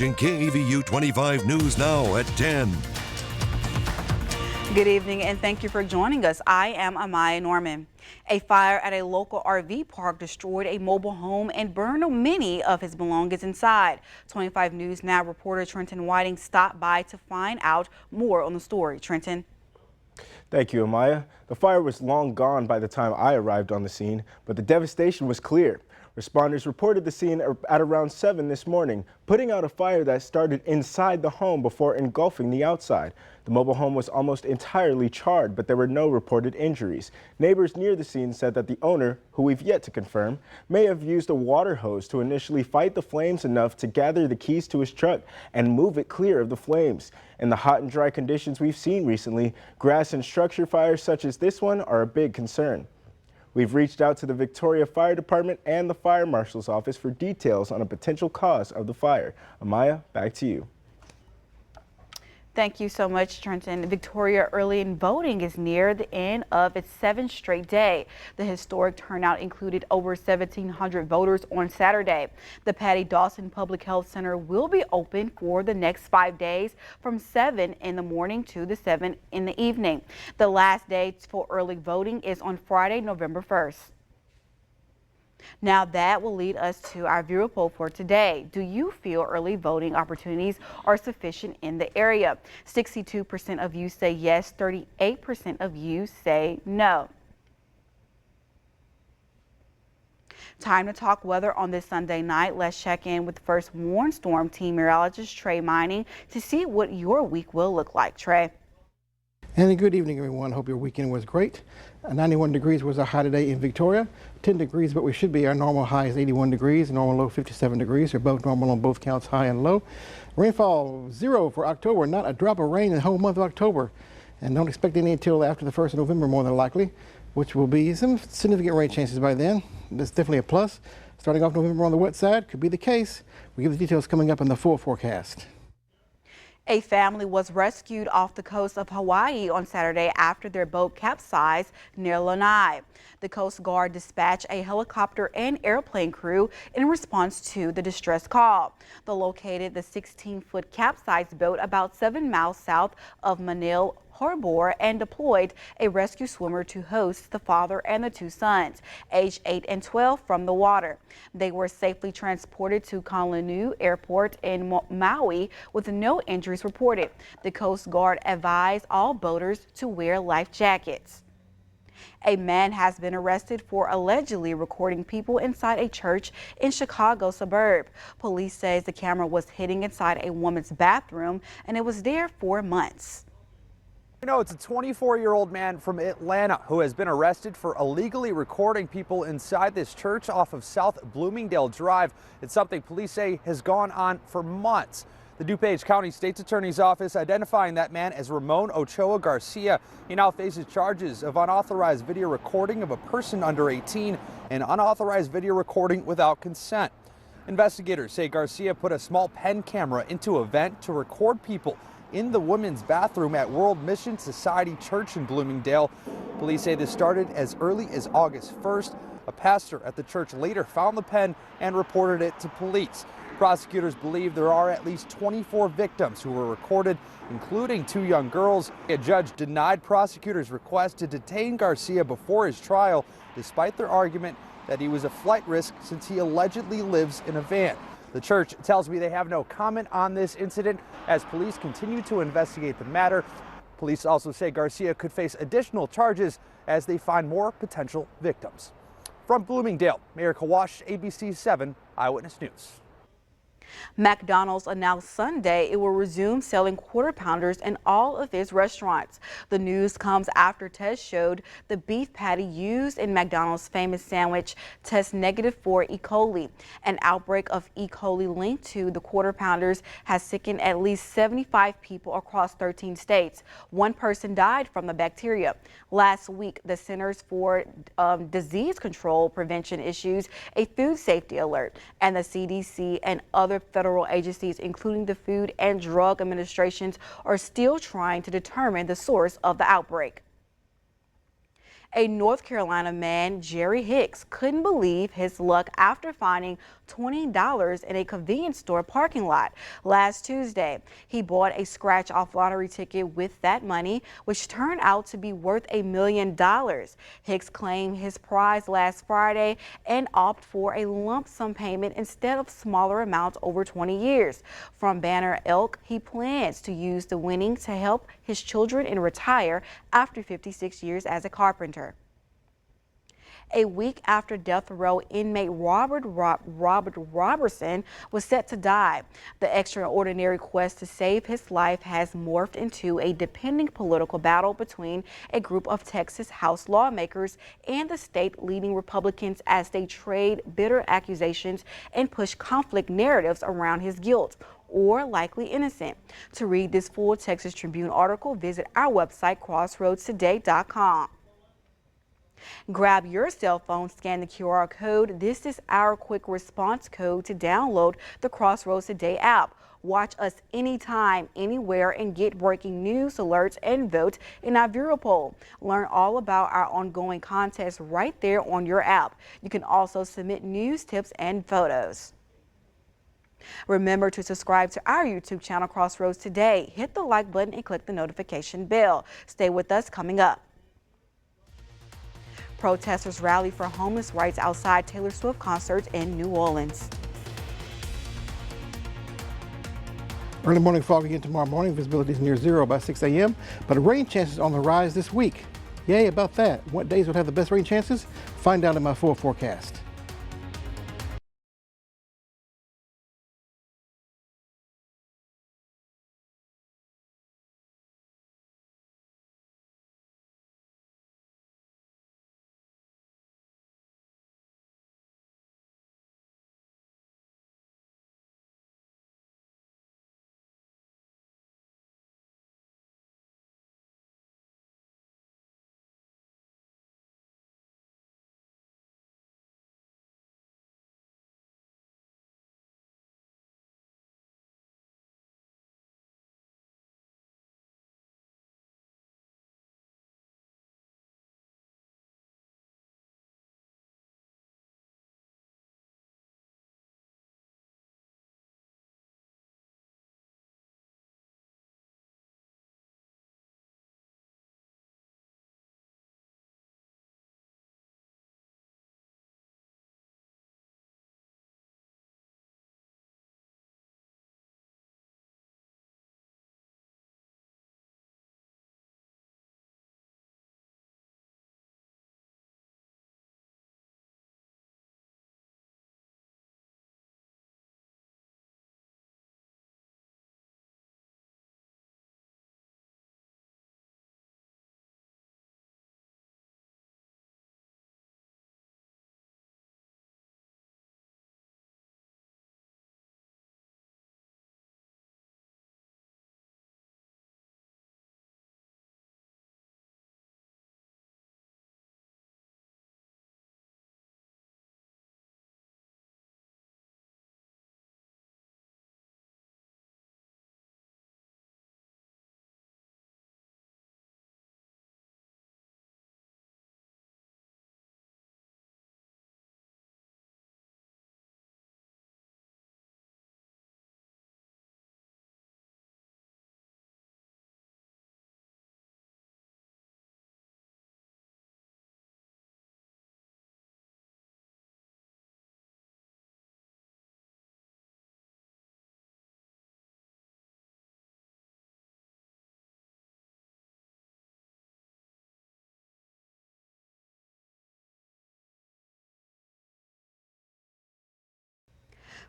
KEVU 25 News Now at 10. Good evening and thank you for joining us. I am Amaya Norman. A fire at a local RV park destroyed a mobile home and burned many of his belongings inside. 25 News Now reporter Trenton Whiting stopped by to find out more on the story. Trenton. Thank you, Amaya. The fire was long gone by the time I arrived on the scene, but the devastation was clear. Responders reported the scene at around 7 this morning, putting out a fire that started inside the home before engulfing the outside. The mobile home was almost entirely charred, but there were no reported injuries. Neighbors near the scene said that the owner, who we've yet to confirm, may have used a water hose to initially fight the flames enough to gather the keys to his truck and move it clear of the flames. In the hot and dry conditions we've seen recently, grass and structure fires such as this one are a big concern. We've reached out to the Victoria Fire Department and the Fire Marshal's office for details on a potential cause of the fire. Amaya, back to you. Thank you so much, Trenton. Victoria early-in voting is near the end of its 7th straight day. The historic turnout included over 1,700 voters on Saturday. The Patty Dawson Public Health Center will be open for the next 5 days from 7 in the morning to the 7 in the evening. The last day for early voting is on Friday, November 1st. Now that will lead us to our viewer poll for today. Do you feel early voting opportunities are sufficient in the area? 62% of you say yes, 38% of you say no. Time to talk weather on this Sunday night. Let's check in with First Warn Storm Team meteorologist Trey Mining to see what your week will look like. Trey. And good evening, everyone. Hope your weekend was great. 91 degrees was our high today in Victoria. 10 degrees, but we should be. Our normal high is 81 degrees, normal low 57 degrees. They're both normal on both counts, high and low. Rainfall 0 for October, not a drop of rain in the whole month of October. And don't expect any until after the 1st of November, more than likely, which will be some significant rain chances by then. That's definitely a plus. Starting off November on the wet side could be the case. We give the details coming up in the full forecast. A family was rescued off the coast of Hawaii on Saturday after their boat capsized near Lanai. The Coast Guard dispatched a helicopter and airplane crew in response to the distress call. They located the 16-foot capsized boat about 7 miles south of Manil Harbor and deployed a rescue swimmer to hoist the father and the 2 sons, aged 8 and 12, from the water. They were safely transported to Kahului Airport in Maui with no injuries reported. The Coast Guard advised all boaters to wear life jackets. A man has been arrested for allegedly recording people inside a church in Chicago suburb. Police says the camera was hidden inside a woman's bathroom and it was there for months. You know, it's a 24-year-old man from Atlanta who has been arrested for illegally recording people inside this church off of South Bloomingdale Drive. It's something police say has gone on for months. The DuPage County State's Attorney's Office identifying that man as Ramon Ochoa Garcia. He now faces charges of unauthorized video recording of a person under 18 and unauthorized video recording without consent. Investigators say Garcia put a small pen camera into a vent to record people in the women's bathroom at World Mission Society Church in Bloomingdale. Police say this started as early as August 1st. A pastor at the church later found the pen and reported it to police. Prosecutors believe there are at least 24 victims who were recorded, including 2 young girls. A judge denied prosecutors' request to detain Garcia before his trial, despite their argument that he was a flight risk since he allegedly lives in a van. The church tells me they have no comment on this incident as police continue to investigate the matter. Police also say Garcia could face additional charges as they find more potential victims. From Bloomingdale, Mayor Kawash, ABC 7 Eyewitness News. McDonald's announced Sunday it will resume selling Quarter Pounders in all of its restaurants. The news comes after tests showed the beef patty used in McDonald's famous sandwich tests negative for E. coli. An outbreak of E. coli linked to the Quarter Pounders has sickened at least 75 people across 13 states. 1 person died from the bacteria. Last week, the Centers for Disease Control Prevention issues a food safety alert, and the CDC and other federal agencies, including the Food and Drug Administrations, are still trying to determine the source of the outbreak. A North Carolina man, Jerry Hicks, couldn't believe his luck after finding $20 in a convenience store parking lot last Tuesday. He bought a scratch-off lottery ticket with that money, which turned out to be worth $1 million. Hicks claimed his prize last Friday and opted for a lump sum payment instead of smaller amounts over 20 years. From Banner Elk, he plans to use the winnings to help his children and retire after 56 years as a carpenter. A week after death row inmate Robert Robertson was set to die, the extraordinary quest to save his life has morphed into a deepening political battle between a group of Texas House lawmakers and the state-leading Republicans as they trade bitter accusations and push conflict narratives around his guilt or likely innocent. To read this full Texas Tribune article, visit our website, crossroadstoday.com. Grab your cell phone, scan the QR code. This is our quick response code to download the Crossroads Today app. Watch us anytime, anywhere, and get breaking news, alerts, and vote in our viewer poll. Learn all about our ongoing contest right there on your app. You can also submit news, tips, and photos. Remember to subscribe to our YouTube channel, Crossroads Today. Hit the like button and click the notification bell. Stay with us coming up. Protesters rally for homeless rights outside Taylor Swift concert in New Orleans. Early morning fog again tomorrow morning. Visibility is near zero by 6 a.m. But rain chances on the rise this week. Yay about that. What days will have the best rain chances? Find out in my full forecast.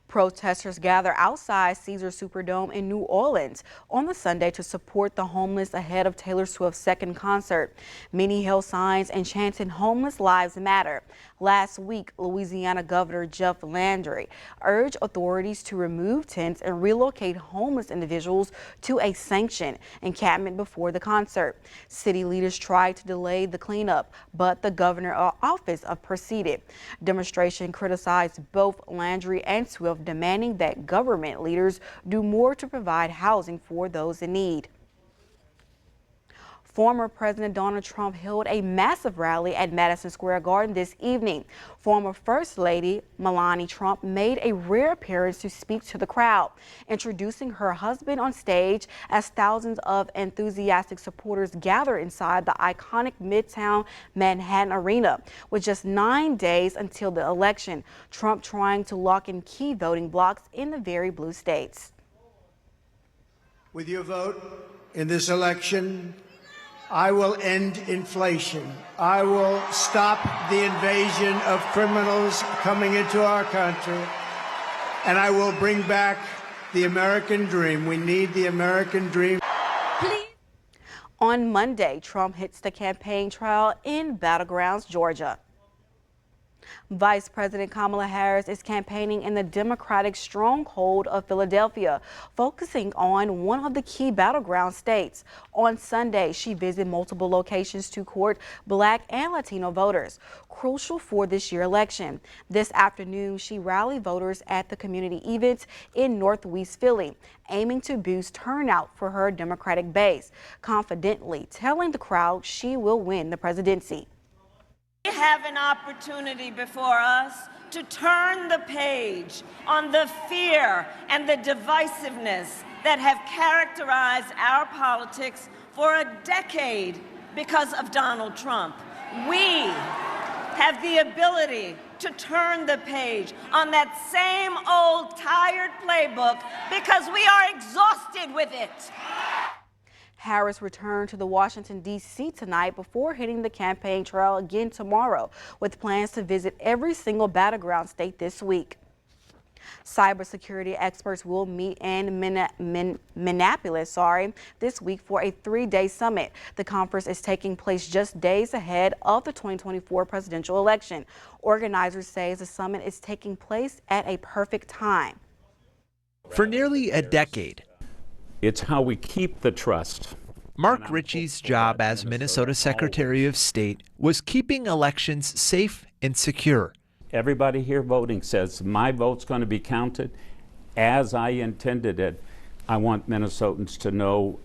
Protesters gather outside Caesar Superdome in New Orleans on the Sunday to support the homeless ahead of Taylor Swift's second concert. Many held signs and chanted "Homeless Lives Matter." Last week, Louisiana Governor Jeff Landry urged authorities to remove tents and relocate homeless individuals to a sanctioned encampment before the concert. City leaders tried to delay the cleanup, but the governor's office proceeded. Demonstration criticized both Landry and Swift, demanding that government leaders do more to provide housing for those in need. Former President Donald Trump held a massive rally at Madison Square Garden this evening. Former First Lady Melania Trump made a rare appearance to speak to the crowd, introducing her husband on stage as thousands of enthusiastic supporters gather inside the iconic Midtown Manhattan Arena. With just 9 days until the election, Trump trying to lock in key voting blocks in the very blue states. With your vote in this election, I will end inflation. I will stop the invasion of criminals coming into our country, and I will bring back the American dream. We need the American dream. On Monday, Trump hits the campaign trail in Battlegrounds, Georgia. Vice President Kamala Harris is campaigning in the Democratic stronghold of Philadelphia, focusing on one of the key battleground states. On Sunday, she visited multiple locations to court Black and Latino voters, crucial for this year's election. This afternoon, she rallied voters at the community event in Northwest Philly, aiming to boost turnout for her Democratic base, confidently telling the crowd she will win the presidency. We have an opportunity before us to turn the page on the fear and the divisiveness that have characterized our politics for a decade because of Donald Trump. We have the ability to turn the page on that same old tired playbook because we are exhausted with it. Harris returned to the Washington, D.C. tonight before hitting the campaign trail again tomorrow, with plans to visit every single battleground state this week. Cybersecurity experts will meet in Minneapolis, this week for a 3-day summit. The conference is taking place just days ahead of the 2024 presidential election. Organizers say the summit is taking place at a perfect time. For nearly a decade, it's how we keep the trust. Mark Ritchie's job as Minnesota Secretary of State was keeping elections safe and secure. Everybody here voting says my vote's going to be counted as I intended it. I want Minnesotans to know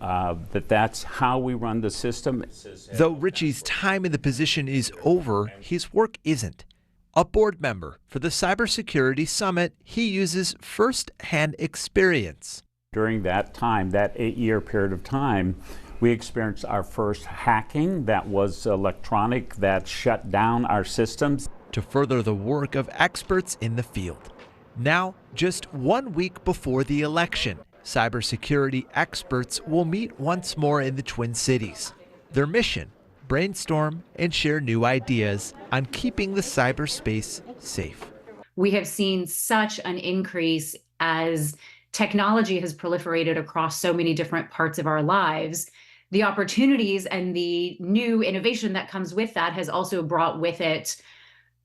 that that's how we run the system. Though Ritchie's time in the position is over, his work isn't. A board member for the Cybersecurity Summit, he uses first-hand experience. During that time, that 8-year period of time, we experienced our first hacking that was electronic, that shut down our systems. To further the work of experts in the field. Now, just 1 week before the election, cybersecurity experts will meet once more in the Twin Cities. Their mission, brainstorm and share new ideas on keeping the cyberspace safe. We have seen such an increase as technology has proliferated across so many different parts of our lives. The opportunities and the new innovation that comes with that has also brought with it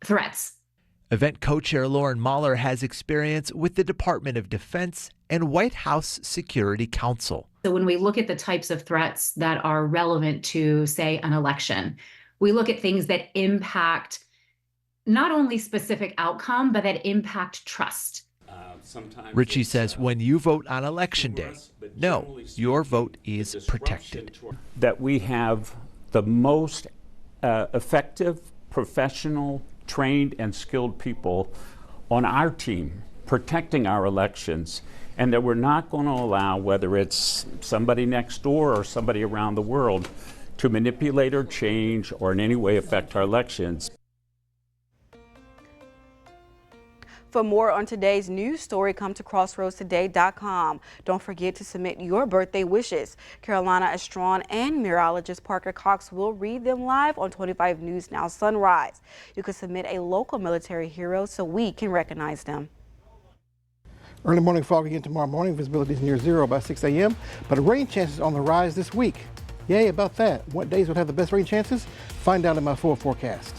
threats. Event co-chair Lauren Mahler has experience with the Department of Defense and White House Security Council. So when we look at the types of threats that are relevant to, say, an election, we look at things that impact not only specific outcome, but that impact trust. Ritchie says when you vote on Election Day, know your vote is protected. That we have the most effective, professional, trained, and skilled people on our team protecting our elections, and that we're not going to allow, whether it's somebody next door or somebody around the world, to manipulate or change or in any way affect our elections. For more on today's news story, come to crossroadstoday.com. Don't forget to submit your birthday wishes. Carolina astronaut and meteorologist Parker Cox will read them live on 25 News Now Sunrise. You can submit a local military hero so we can recognize them. Early morning fog again tomorrow morning. Visibility is near zero by 6 a.m. But rain chances on the rise this week. Yay about that. What days will have the best rain chances? Find out in my full forecast.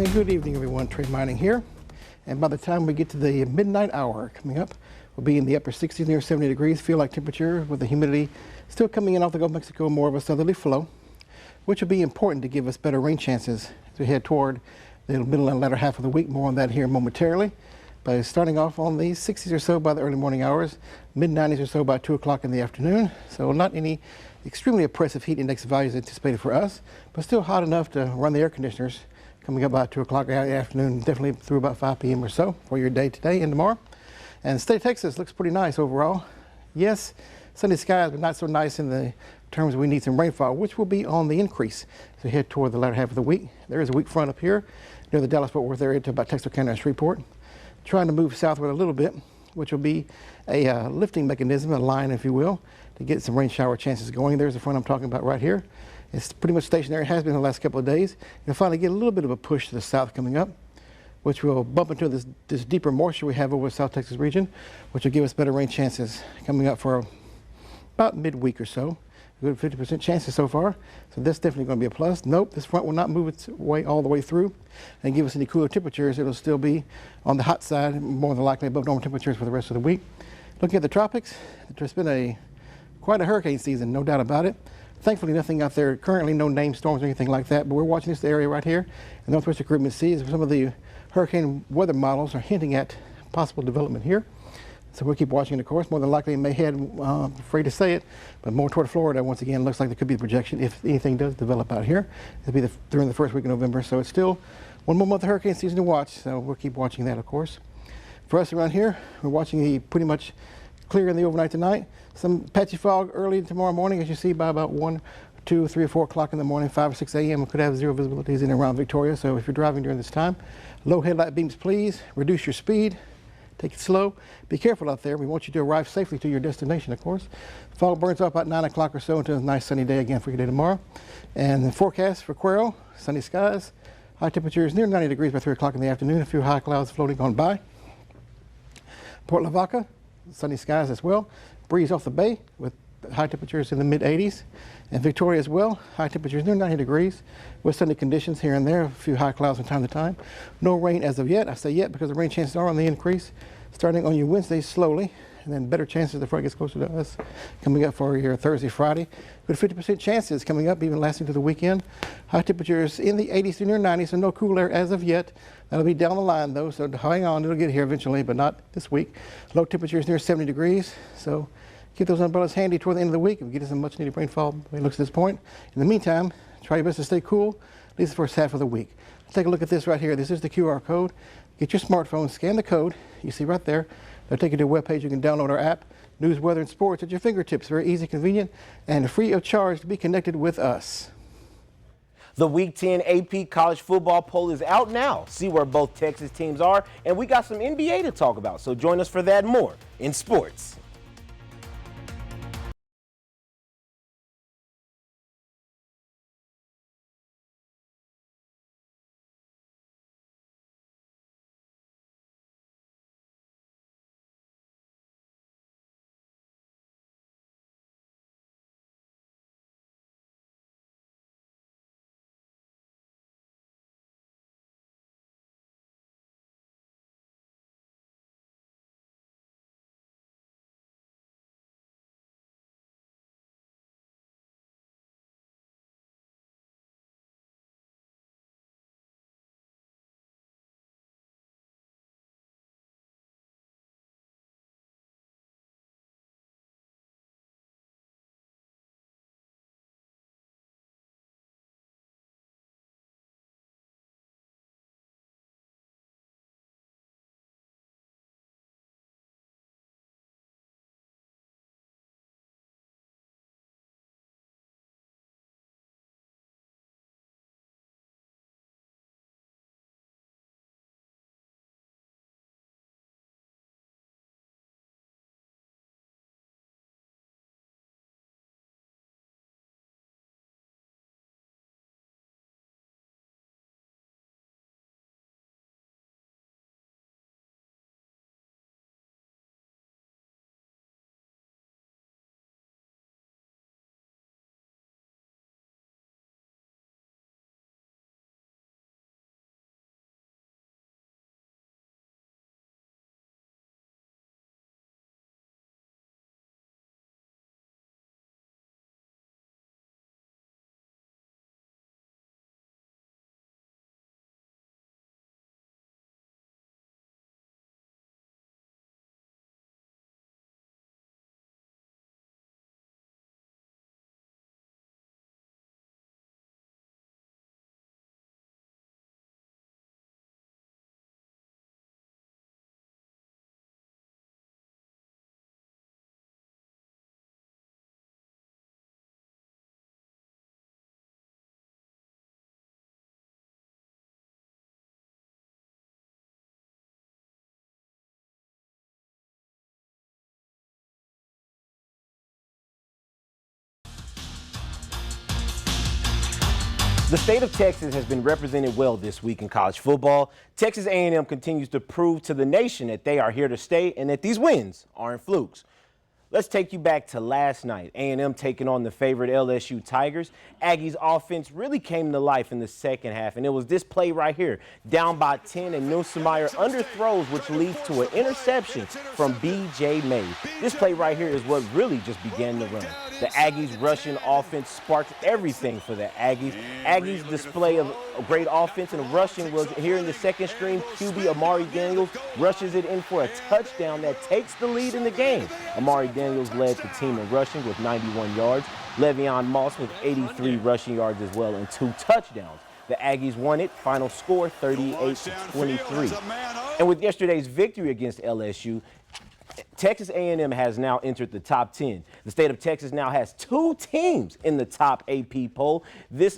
And good evening, everyone. Trey Mining here. And by the time we get to the midnight hour coming up, we'll be in the upper 60s, near 70 degrees. Feel like temperature with the humidity still coming in off the Gulf of Mexico, more of a southerly flow, which will be important to give us better rain chances as we head toward the middle and latter half of the week. More on that here momentarily. But starting off on the 60s or so by the early morning hours, mid-90s or so by 2 o'clock in the afternoon. So not any extremely oppressive heat index values anticipated for us, but still hot enough to run the air conditioners coming up by 2 o'clock in the afternoon, definitely through about 5 p.m. or so for your day today and tomorrow. And the state of Texas looks pretty nice overall. Yes, sunny skies, but not so nice in the terms we need some rainfall, which will be on the increase as we head toward the latter half of the week. There is a weak front up here near the Dallas-Fort Worth area to about Texarkana and Shreveport, trying to move southward a little bit, which will be a lifting mechanism, a line, if you will, to get some rain shower chances going. There's the front I'm talking about right here. It's pretty much stationary, it has been the last couple of days. You'll finally get a little bit of a push to the south coming up, which will bump into this deeper moisture we have over the South Texas region, which will give us better rain chances coming up for about midweek or so. A good 50% chances so far, so that's definitely going to be a plus. Nope, this front will not move its way all the way through and give us any cooler temperatures. It'll still be on the hot side, more than likely above normal temperatures for the rest of the week. Looking at the tropics, there's been quite a hurricane season, no doubt about it. Thankfully, nothing out there currently, no named storms or anything like that, but we're watching this area right here in Northwestern Caribbean Sea. Some of the hurricane weather models are hinting at possible development here. So we'll keep watching it, of course. More than likely, it may head, afraid to say it, but more toward Florida. Once again, looks like there could be a projection if anything does develop out here. It'll be during the first week of November, so it's still one more month of hurricane season to watch, so we'll keep watching that, of course. For us around here, we're watching the pretty much clear in the overnight tonight. Some patchy fog early tomorrow morning, as you see, by about 1, 2, 3, or 4 o'clock in the morning, 5 or 6 a.m. We could have zero visibilities in and around Victoria, so if you're driving during this time, low headlight beams, please. Reduce your speed. Take it slow. Be careful out there. We want you to arrive safely to your destination, of course. Fog burns off about 9 o'clock or so until a nice sunny day again for your day tomorrow. And the forecast for Cuero, sunny skies, high temperatures near 90 degrees by 3 o'clock in the afternoon, a few high clouds floating on by. Port Lavaca, sunny skies as well. Breeze off the bay with high temperatures in the mid-80s. And Victoria as well, high temperatures near 90 degrees with sunny conditions here and there, a few high clouds from time to time. No rain as of yet. I say yet because the rain chances are on the increase, starting on your Wednesday slowly, and then better chances the front gets closer to us coming up for your Thursday, Friday. With 50% chances coming up, even lasting to the weekend. High temperatures in the 80s to near 90s, so no cool air as of yet. That'll be down the line though, so hang on, it'll get here eventually, but not this week. Low temperatures near 70 degrees, so keep those umbrellas handy toward the end of the week if we get some much needed rainfall the way it looks at this point. In the meantime, try your best to stay cool, at least the first half of the week. Let's take a look at this right here. This is the QR code. Get your smartphone, scan the code. You see right there. They'll take you to a webpage. You can download our app, News, Weather, and Sports at your fingertips. Very easy, convenient, and free of charge to be connected with us. The Week 10 AP College Football Poll is out now. See where both Texas teams are, and we got some NBA to talk about. So join us for that and more in sports. The state of Texas has been represented well this week in college football. Texas A&M continues to prove to the nation that they are here to stay and that these wins aren't flukes. Let's take you back to last night. A&M taking on the favorite LSU Tigers. Aggies offense really came to life in the second half, and it was this play right here. Down by 10, and Nussmeier underthrows, which leads to an interception from B.J. Mays. This play right here is what really just began the run. The Aggies' rushing offense sparked everything for the Aggies. Aggies' display of great offense and rushing was here in the second string. QB Amari Daniels rushes it in for a touchdown that takes the lead in the game. Amari Daniels led the team in rushing with 91 yards. Le'Veon Moss with 83 rushing yards as well and 2 touchdowns. The Aggies won it. Final score 38-23. And with yesterday's victory against LSU, Texas A&M has now entered the top 10. The state of Texas now has 2 teams in the top AP poll. This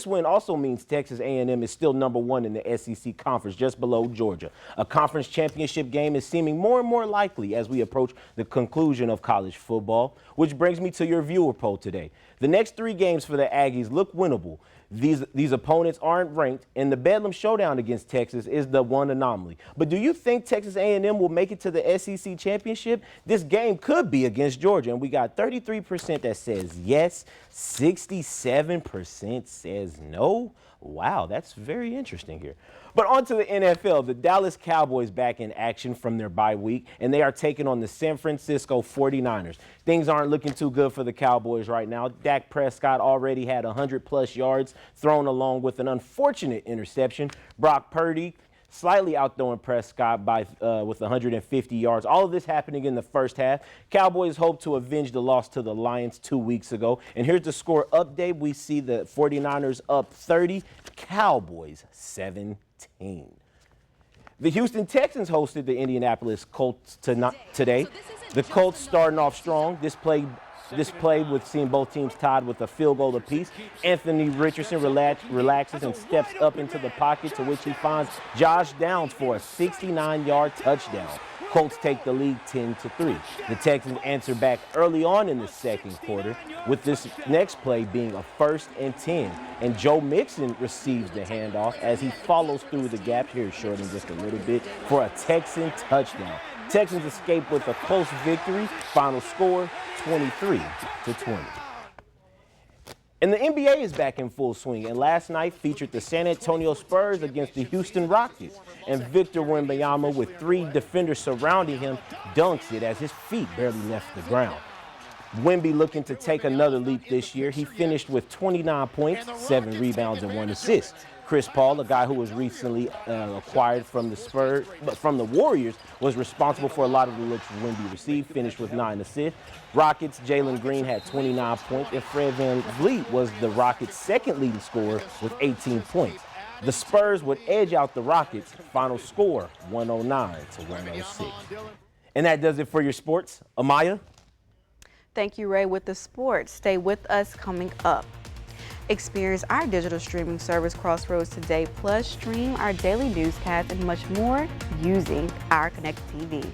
win also means Texas A&M is still number 1 in the SEC conference, just below Georgia. A conference championship game is seeming more and more likely as we approach the conclusion of college football, which brings me to your viewer poll today. The next 3 games for the Aggies look winnable. These opponents aren't ranked, and the Bedlam showdown against Texas is the one anomaly. But do you think Texas A&M will make it to the SEC championship? This game could be against Georgia, and we got 33% that says yes, 67% says no. Wow, that's very interesting here. But on to the NFL. The Dallas Cowboys back in action from their bye week, and they are taking on the San Francisco 49ers. Things aren't looking too good for the Cowboys right now. Dak Prescott already had 100-plus yards thrown along with an unfortunate interception. Brock Purdy slightly outthrowing Prescott with 150 yards. All of this happening in the first half. Cowboys hope to avenge the loss to the Lions 2 weeks ago. And here's the score update. We see the 49ers up 30, Cowboys 17. The Houston Texans hosted the Indianapolis Colts today. The Colts starting off strong. This play with seeing both teams tied with a field goal apiece. Anthony Richardson relaxes and steps up into the pocket, to which he finds Josh Downs for a 69-yard touchdown. Colts take the lead 10-3. The Texans answer back early on in the second quarter, with this next play being a 1st and 10. And Joe Mixon receives the handoff as he follows through the gap. Here, shorting just a little bit for a Texan touchdown. Texans escape with a close victory. Final score 23-20. And the NBA is back in full swing, and last night featured the San Antonio Spurs against the Houston Rockets. And Victor Wembanyama, with 3 defenders surrounding him, dunks it as his feet barely left the ground. Wemby looking to take another leap this year. He finished with 29 points, 7 rebounds, and 1 assist. Chris Paul, a guy who was recently acquired from the Warriors, was responsible for a lot of the looks Wemby received, finished with 9 assists. Rockets, Jalen Green had 29 points, and Fred VanVleet was the Rockets' second leading scorer with 18 points. The Spurs would edge out the Rockets. Final score 109-106. And that does it for your sports. Amaya? Thank you, Ray, with the sports. Stay with us coming up. Experience our digital streaming service, Crossroads Today Plus. Stream our daily newscasts and much more using our Connected TV.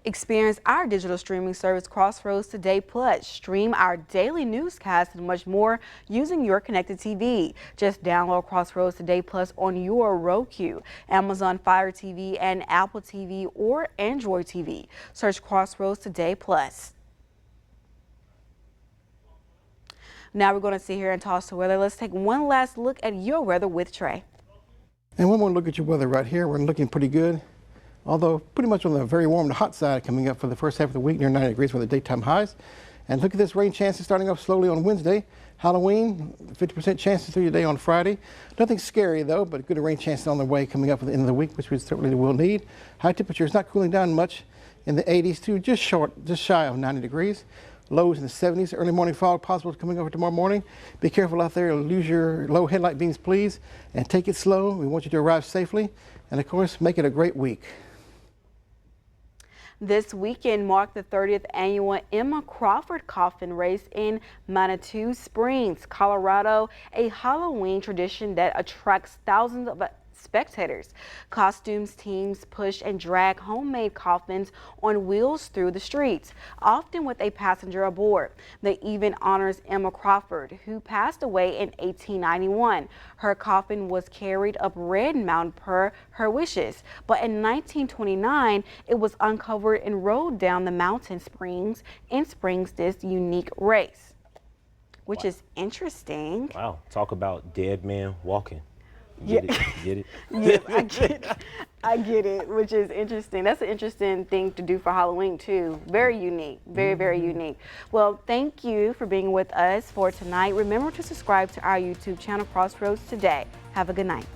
Experience our digital streaming service, Crossroads Today Plus. Stream our daily newscasts and much more using your Connected TV. Just download Crossroads Today Plus on your Roku, Amazon Fire TV, and Apple TV or Android TV. Search Crossroads Today Plus. Now we're going to sit here and toss the weather. Let's take one last look at your weather with Trey. And one more look at your weather right here. We're looking pretty good, although pretty much on the very warm to hot side coming up for the first half of the week, near 90 degrees for the daytime highs. And look at this rain chances starting off slowly on Wednesday. Halloween, 50% chances through your day on Friday. Nothing scary though, but good rain chances on the way coming up at the end of the week, which we certainly will need. High temperatures not cooling down much in the 80s to just shy of 90 degrees. Lows in the 70s. Early morning fog possible coming over tomorrow morning. Be careful out there. Lose your low headlight beams, please, and take it slow. We want you to arrive safely, and of course, make it a great week. This weekend marked the 30th annual Emma Crawford Coffin Race in Manitou Springs, Colorado, a Halloween tradition that attracts thousands of spectators. Costumes teams push and drag homemade coffins on wheels through the streets, often with a passenger aboard. The event honors Emma Crawford, who passed away in 1891. Her coffin was carried up Red Mountain per her wishes, but in 1929 it was uncovered and rolled down the mountain springs this unique race, which is interesting. Wow, talk about dead man walking. Yeah. Get it? Yeah, I get it, which is interesting. That's an interesting thing to do for Halloween too. Very unique, very unique. Well, thank you for being with us for tonight. Remember to subscribe to our YouTube channel, Crossroads Today. Have a good night.